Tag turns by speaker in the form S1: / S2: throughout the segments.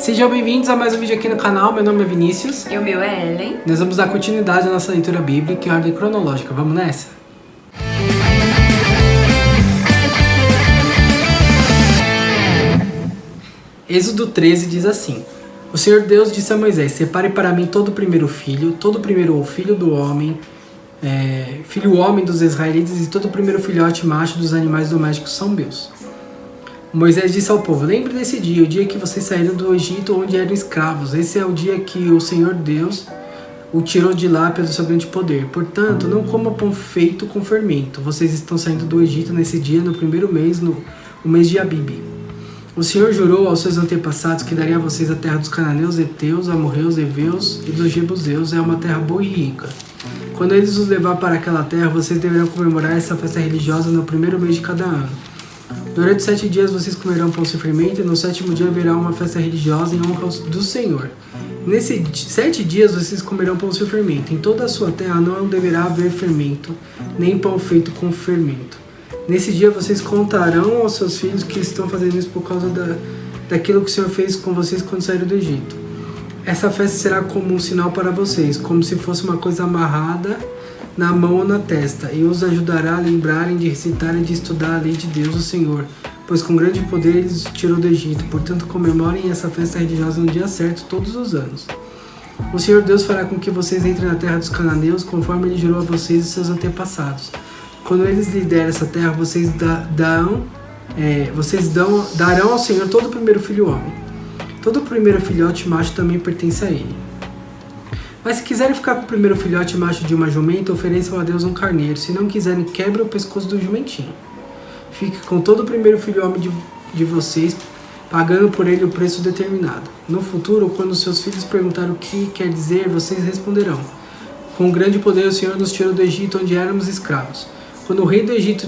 S1: Sejam bem-vindos a mais um vídeo aqui no canal. Meu nome é Vinícius.
S2: E o meu é Ellen.
S1: Nós vamos dar continuidade à nossa leitura bíblica em ordem cronológica. Vamos nessa? Êxodo 13 diz assim: O Senhor Deus disse a Moisés: Separe para mim todo o primeiro filho filho do homem, filho homem dos israelitas e todo o primeiro filhote macho dos animais domésticos são meus. Moisés disse ao povo: Lembre desse dia, o dia que vocês saíram do Egito onde eram escravos. Esse é o dia que o Senhor Deus o tirou de lá pelo seu grande poder. Portanto, não coma pão feito com fermento. Vocês estão saindo do Egito nesse dia, no primeiro mês, o mês de Abibe. O Senhor jurou aos seus antepassados que daria a vocês a terra dos cananeus, heteus, amorreus, heveus e dos jebuseus. É uma terra boa e rica. Quando eles os levar para aquela terra, vocês deverão comemorar essa festa religiosa no primeiro mês de cada ano. Durante 7 dias vocês comerão pão sem fermento, e no 7º dia haverá uma festa religiosa em honra do Senhor. Nesses 7 dias vocês comerão pão sem fermento. Em toda a sua terra não deverá haver fermento, nem pão feito com fermento. Nesse dia vocês contarão aos seus filhos que estão fazendo isso por causa daquilo que o Senhor fez com vocês quando saíram do Egito. Essa festa será como um sinal para vocês, como se fosse uma coisa amarrada na mão ou na testa, e os ajudará a lembrarem de recitar e de estudar a lei de Deus, o Senhor, pois com grande poder ele os tirou do Egito. Portanto, comemorem essa festa religiosa no dia certo todos os anos. O Senhor Deus fará com que vocês entrem na terra dos cananeus, conforme ele jurou a vocês e seus antepassados. Quando eles lhe derem essa terra, vocês darão ao Senhor todo o primeiro filho homem. Todo o primeiro filhote macho também pertence a ele. Mas se quiserem ficar com o primeiro filhote macho de uma jumenta, ofereçam a Deus um carneiro. Se não quiserem, quebrem o pescoço do jumentinho. Fique com todo o primeiro filho homem de vocês, pagando por ele o preço determinado. No futuro, quando seus filhos perguntarem o que quer dizer, vocês responderão: Com grande poder o Senhor nos tirou do Egito, onde éramos escravos. Quando o rei do Egito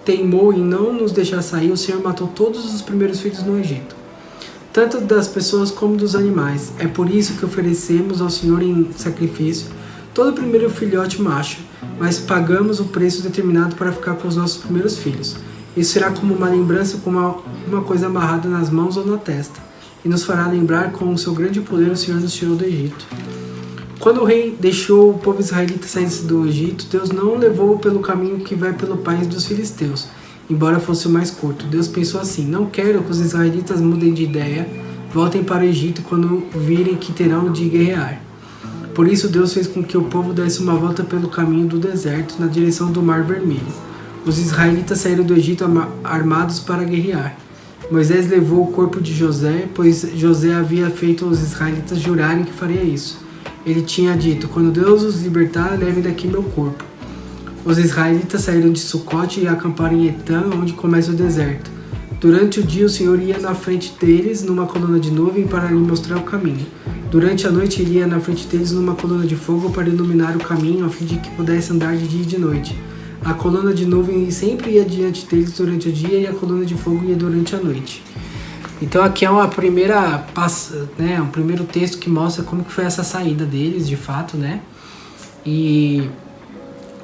S1: teimou em não nos deixar sair, o Senhor matou todos os primeiros filhos no Egito, tanto das pessoas como dos animais. É por isso que oferecemos ao Senhor em sacrifício todo o primeiro filhote macho, mas pagamos o preço determinado para ficar com os nossos primeiros filhos. Isso será como uma lembrança, como uma coisa amarrada nas mãos ou na testa, e nos fará lembrar com o seu grande poder o Senhor nos tirou do Egito. Quando o rei deixou o povo israelita sair do Egito, Deus não o levou pelo caminho que vai pelo país dos filisteus, embora fosse o mais curto. Deus pensou assim: não quero que os israelitas mudem de ideia, voltem para o Egito quando virem que terão de guerrear. Por isso Deus fez com que o povo desse uma volta pelo caminho do deserto, na direção do Mar Vermelho. Os israelitas saíram do Egito armados para guerrear. Moisés levou o corpo de José, pois José havia feito os israelitas jurarem que faria isso. Ele tinha dito: quando Deus os libertar, levem daqui meu corpo. Os israelitas saíram de Sucote e acamparam em Etã, onde começa o deserto. Durante o dia o Senhor ia na frente deles numa coluna de nuvem para lhe mostrar o caminho. Durante a noite ele ia na frente deles numa coluna de fogo para iluminar o caminho, a fim de que pudessem andar de dia e de noite. A coluna de nuvem sempre ia diante deles durante o dia e a coluna de fogo ia durante a noite. Então aqui é um primeiro texto que mostra como que foi essa saída deles, de fato, né? E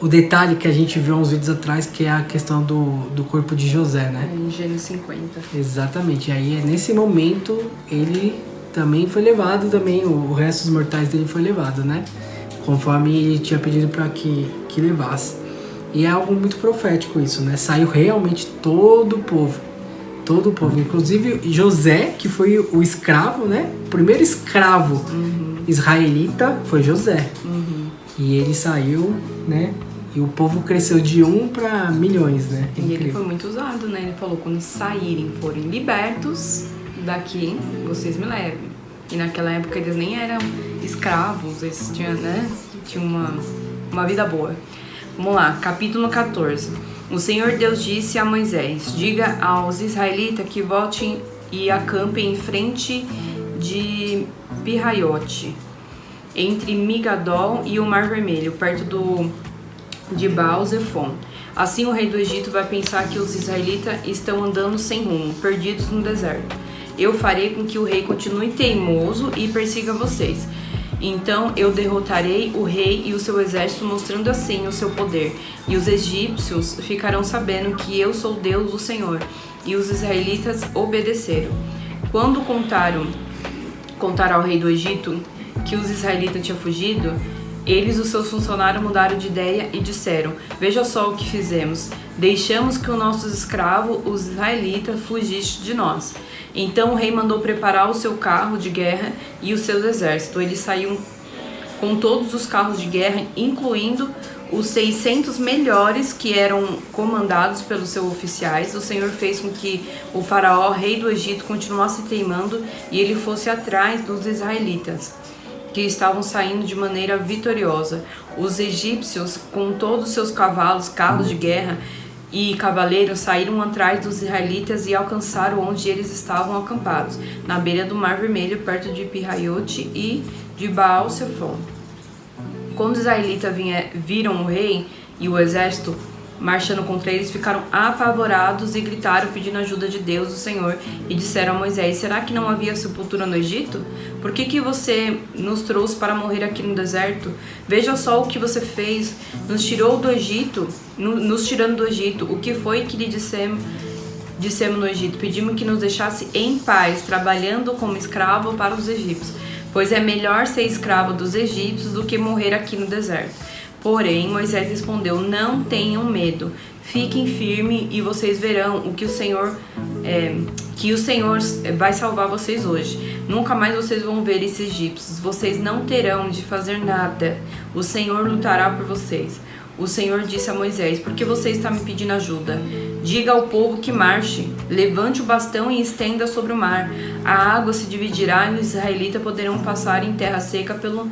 S1: o detalhe que a gente viu uns vídeos atrás, que é a questão do corpo de José, né?
S2: Em Gênesis 50.
S1: Exatamente. Aí nesse momento ele também foi levado, o resto dos mortais dele foi levado, né? Conforme ele tinha pedido para que levasse. E é algo muito profético isso, né? Saiu realmente todo o povo. Todo o povo, inclusive José, que foi o escravo, né? O primeiro escravo israelita foi José. E ele saiu, né? E o povo cresceu de 1 para milhões, né?
S2: E ele foi muito usado, né? Ele falou: quando saírem, forem libertos daqui, vocês me levem. E naquela época eles nem eram escravos, eles tinham, né? Tinham uma vida boa. Vamos lá, capítulo 14. O Senhor Deus disse a Moisés: diga aos israelitas que voltem e acampem em frente de Pirraiote, entre Migadol e o Mar Vermelho, perto de Baal-Zephon. Assim o rei do Egito vai pensar que os israelitas estão andando sem rumo, perdidos no deserto. Eu farei com que o rei continue teimoso e persiga vocês. Então eu derrotarei o rei e o seu exército, mostrando assim o seu poder. E os egípcios ficarão sabendo que eu sou Deus, o Senhor. E os israelitas obedeceram. Quando contaram contar ao rei do Egito que os israelitas tinham fugido, eles e os seus funcionários mudaram de ideia e disseram: veja só o que fizemos. Deixamos que os nossos escravos, os israelitas, fugissem de nós. Então o rei mandou preparar o seu carro de guerra e os seus exércitos. Eles saíram com todos os carros de guerra, incluindo os 600 melhores que eram comandados pelos seus oficiais. O Senhor fez com que o faraó, rei do Egito, continuasse teimando e ele fosse atrás dos israelitas, que estavam saindo de maneira vitoriosa. Os egípcios, com todos os seus cavalos, carros de guerra e cavaleiros, saíram atrás dos israelitas e alcançaram onde eles estavam acampados, na beira do Mar Vermelho, perto de Pi-Haiote e de Baal-Zephon. Quando os israelitas viram o rei e o exército marchando contra eles, ficaram apavorados e gritaram pedindo ajuda de Deus, o Senhor, e disseram a Moisés: será que não havia sepultura no Egito? Por que você nos trouxe para morrer aqui no deserto? Veja só o que você fez, nos tirando do Egito. O que foi que lhe dissemos no Egito? Pedimos que nos deixasse em paz, trabalhando como escravo para os egípcios, pois é melhor ser escravo dos egípcios do que morrer aqui no deserto. Porém, Moisés respondeu: não tenham medo, fiquem firmes e vocês verão o que o Senhor vai salvar vocês hoje. Nunca mais vocês vão ver esses egípcios, vocês não terão de fazer nada, o Senhor lutará por vocês. O Senhor disse a Moisés: por que você está me pedindo ajuda? Diga ao povo que marche, levante o bastão e estenda sobre o mar. A água se dividirá e os israelitas poderão passar em terra seca pelo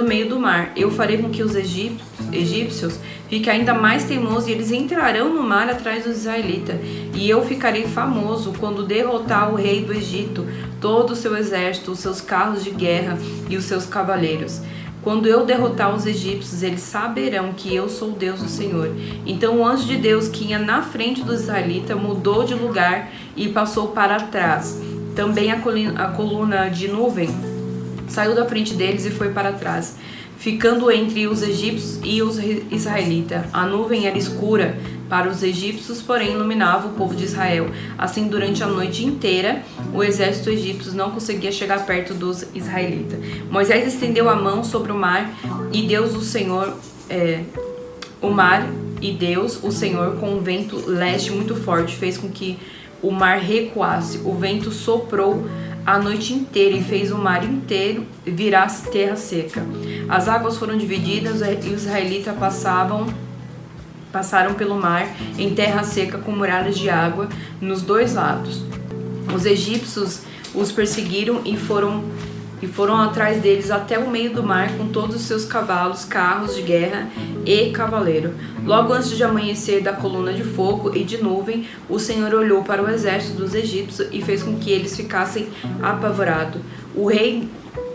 S2: meio do mar. Eu farei com que os egípcios fiquem ainda mais teimosos e eles entrarão no mar atrás dos israelitas. E eu ficarei famoso quando derrotar o rei do Egito, todo o seu exército, os seus carros de guerra e os seus cavaleiros. Quando eu derrotar os egípcios, eles saberão que eu sou o Deus do Senhor. Então o anjo de Deus que ia na frente dos israelitas mudou de lugar e passou para trás. Também a coluna de nuvem saiu da frente deles e foi para trás, ficando entre os egípcios e os israelitas. A nuvem era escura para os egípcios, porém iluminava o povo de Israel. Assim, durante a noite inteira, o exército egípcio não conseguia chegar perto dos israelitas. Moisés estendeu a mão sobre o mar e Deus, o Senhor, o Senhor, com um vento leste muito forte, fez com que o mar recuasse. O vento soprou a noite inteira e fez o mar inteiro virar terra seca. As águas foram divididas e os israelitas passaram pelo mar em terra seca com muralhas de água nos dois lados. Os egípcios os perseguiram e foram atrás deles até o meio do mar com todos os seus cavalos, carros de guerra e cavaleiro. Logo antes de amanhecer da coluna de fogo e de nuvem, o Senhor olhou para o exército dos egípcios e fez com que eles ficassem apavorados. O rei,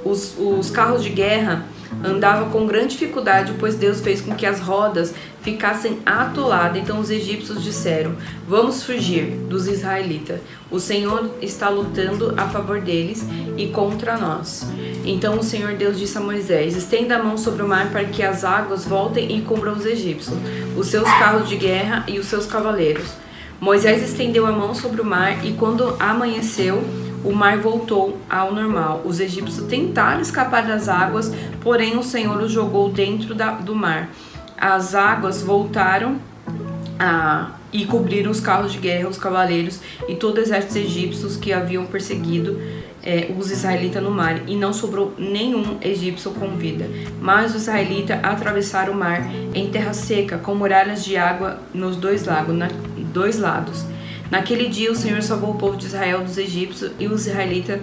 S2: os carros de guerra andavam com grande dificuldade, pois Deus fez com que as rodas ficassem atoladas. Então os egípcios disseram: vamos fugir dos israelitas. O Senhor está lutando a favor deles e contra nós. Então o Senhor Deus disse a Moisés: estenda a mão sobre o mar para que as águas voltem e cubram os egípcios, os seus carros de guerra e os seus cavaleiros. Moisés estendeu a mão sobre o mar e quando amanheceu, o mar voltou ao normal. Os egípcios tentaram escapar das águas, porém o Senhor os jogou dentro do mar. As águas voltaram e cobriram os carros de guerra, os cavaleiros e todo o exército egípcio que haviam perseguido os israelitas no mar, e não sobrou nenhum egípcio com vida. Mas os israelitas atravessaram o mar em terra seca, com muralhas de água nos dois lados. Naquele dia o Senhor salvou o povo de Israel dos egípcios, e os israelitas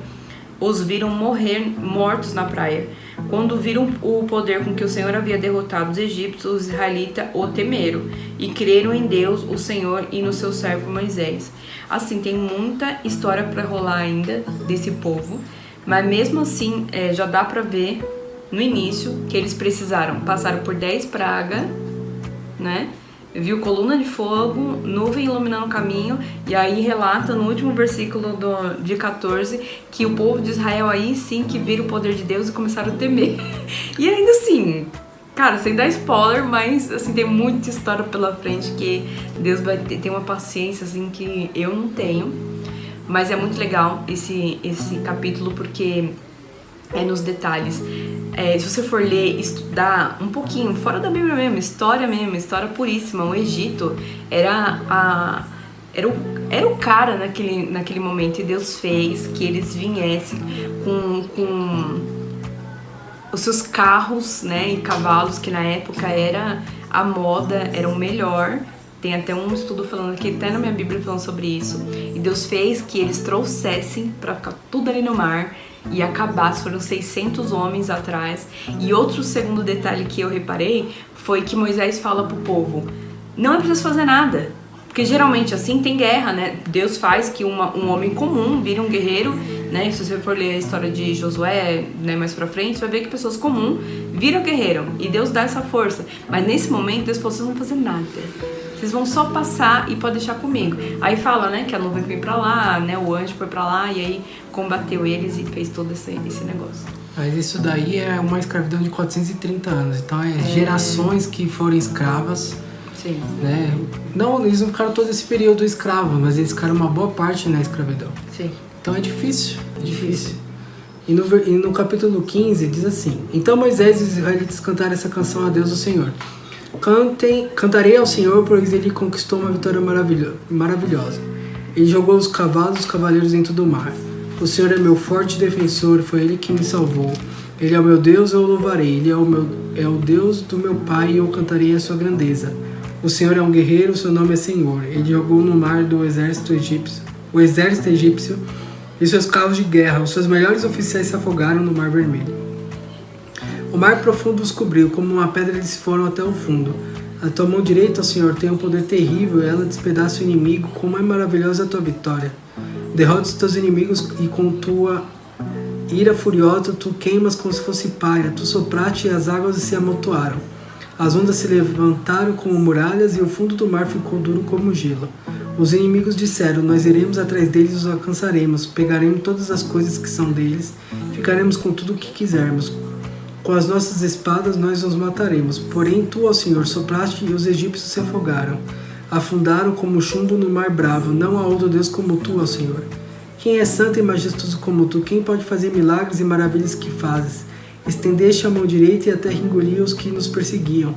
S2: os viram mortos na praia. Quando viram o poder com que o Senhor havia derrotado os egípcios, os israelitas o temeram e creram em Deus, o Senhor, e no seu servo Moisés. Assim, tem muita história para rolar ainda desse povo, mas mesmo assim já dá para ver no início que eles precisaram passar por 10 pragas, né? Viu coluna de fogo, nuvem iluminando o caminho, e aí relata no último versículo de 14 que o povo de Israel aí sim que viram o poder de Deus e começaram a temer. E ainda assim, cara, sem dar spoiler, mas assim, tem muita história pela frente que Deus vai ter uma paciência assim que eu não tenho. Mas é muito legal esse capítulo porque nos detalhes. Se você for ler, estudar um pouquinho, fora da Bíblia mesmo, história puríssima. O Egito era o cara naquele momento, e Deus fez que eles viessem com os seus carros, né, e cavalos, que na época era a moda, era o melhor. Tem até um estudo falando aqui, até na minha Bíblia falando sobre isso. E Deus fez que eles trouxessem para ficar tudo ali no mar e acabasse. Foram 600 homens atrás. E outro segundo detalhe que eu reparei foi que Moisés fala pro povo: não é preciso fazer nada. Porque geralmente assim tem guerra, né? Deus faz que um homem comum vire um guerreiro, né? Se você for ler a história de Josué, né, mais pra frente, você vai ver que pessoas comuns viram guerreiro. E Deus dá essa força. Mas nesse momento, Deus falou: vocês não vão fazer nada. Vocês vão só passar e pode deixar comigo. Aí fala, né, que a nuvem foi pra lá, né? O anjo foi pra lá e aí combateu eles e fez todo esse negócio.
S1: Mas isso daí é uma escravidão de 430 anos. Então gerações que foram escravas.
S2: Sim.
S1: Né? Não, eles não ficaram todo esse período escravo, mas eles ficaram uma boa parte na escravidão.
S2: Sim.
S1: Então é difícil. E no capítulo 15 diz assim: então Moisés e os israelitas cantaram essa canção a Deus, o Senhor. Cantarei ao Senhor, pois ele conquistou uma vitória maravilhosa. Ele jogou os cavalos e os cavaleiros dentro do mar. O Senhor é meu forte defensor, foi ele que me salvou. Ele é o meu Deus, eu o louvarei. Ele é o Deus do meu pai, e eu cantarei a sua grandeza. O Senhor é um guerreiro, seu nome é Senhor. Ele jogou no mar o exército egípcio e seus carros de guerra. Os seus melhores oficiais se afogaram no mar vermelho. O mar profundo os cobriu, como uma pedra eles foram até o fundo. A tua mão direita, ó Senhor, tem um poder terrível, e ela despedaça o inimigo. Como é maravilhosa a tua vitória. Derrota os teus inimigos, e com tua ira furiosa tu queimas como se fosse palha. Tu sopraste e as águas se amontoaram. As ondas se levantaram como muralhas, e o fundo do mar ficou duro como gelo. Os inimigos disseram: nós iremos atrás deles e os alcançaremos. Pegaremos todas as coisas que são deles, ficaremos com tudo o que quisermos. Com as nossas espadas nós os mataremos. Porém tu, ó Senhor, sopraste, e os egípcios se afogaram. Afundaram como chumbo no mar bravo. Não há outro Deus como tu, ó Senhor. Quem é santo e majestoso como tu? Quem pode fazer milagres e maravilhas que fazes? Estendeste a mão direita, e a terra engoliu os que nos perseguiam.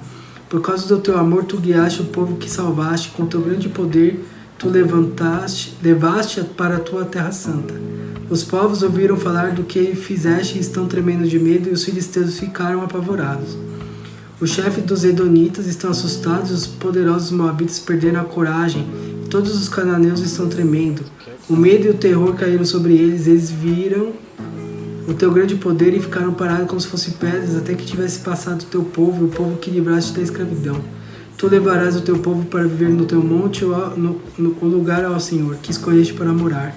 S1: Por causa do teu amor tu guiaste o povo que salvaste. Com teu grande poder tu levaste para a tua terra santa. Os povos ouviram falar do que fizeste e estão tremendo de medo, e os filisteus ficaram apavorados. Os chefes dos edonitas estão assustados, os poderosos moabitas perderam a coragem, e todos os cananeus estão tremendo. O medo e o terror caíram sobre eles, eles viram o teu grande poder e ficaram parados como se fossem pedras, até que tivesse passado o teu povo, o povo que livraste da escravidão. Tu levarás o teu povo para viver no teu monte, no lugar, ao Senhor, que escolheste para morar.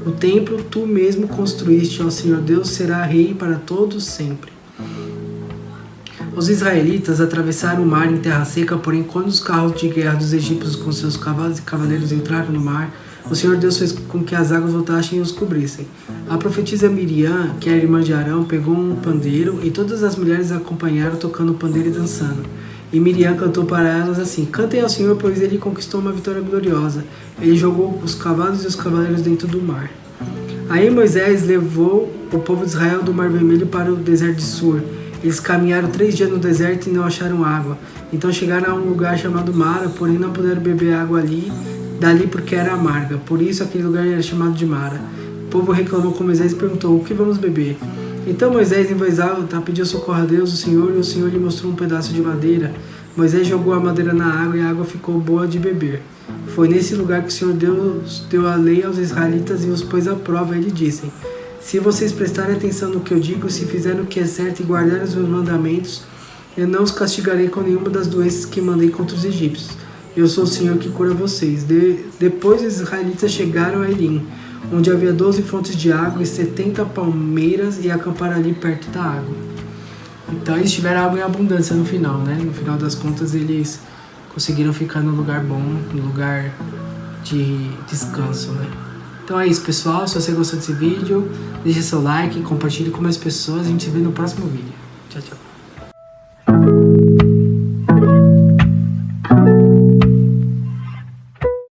S1: O templo tu mesmo construíste, ó Senhor Deus, será rei para todos sempre. Os israelitas atravessaram o mar em terra seca, porém quando os carros de guerra dos egípcios com seus cavalos e cavaleiros entraram no mar, o Senhor Deus fez com que as águas voltassem e os cobrissem. A profetisa Miriam, que era irmã de Arão, pegou um pandeiro, e todas as mulheres a acompanharam tocando pandeiro e dançando. E Miriam cantou para elas assim: cantem ao Senhor, pois ele conquistou uma vitória gloriosa. Ele jogou os cavalos e os cavaleiros dentro do mar. Aí Moisés levou o povo de Israel do Mar Vermelho para o deserto de Sur. Eles caminharam 3 dias no deserto e não acharam água. Então chegaram a um lugar chamado Mara, porém não puderam beber água dali porque era amarga. Por isso aquele lugar era chamado de Mara. O povo reclamou com Moisés e perguntou: o que vamos beber? Então Moisés, em voz alta, pediu socorro a Deus, o Senhor, e o Senhor lhe mostrou um pedaço de madeira. Moisés jogou a madeira na água, e a água ficou boa de beber. Foi nesse lugar que o Senhor Deus deu a lei aos israelitas e os pôs à prova. Ele disse: se vocês prestarem atenção no que eu digo, se fizerem o que é certo e guardarem os meus mandamentos, eu não os castigarei com nenhuma das doenças que mandei contra os egípcios. Eu sou o Senhor que cura vocês. Depois os israelitas chegaram a Elim, onde havia 12 fontes de água e 70 palmeiras, e acamparam ali perto da água. Então eles tiveram água em abundância no final, né? No final das contas eles conseguiram ficar num lugar bom, num lugar de descanso, né? Então é isso, pessoal. Se você gostou desse vídeo, deixe seu like, compartilhe com mais pessoas. A gente se vê no próximo vídeo. Tchau, tchau.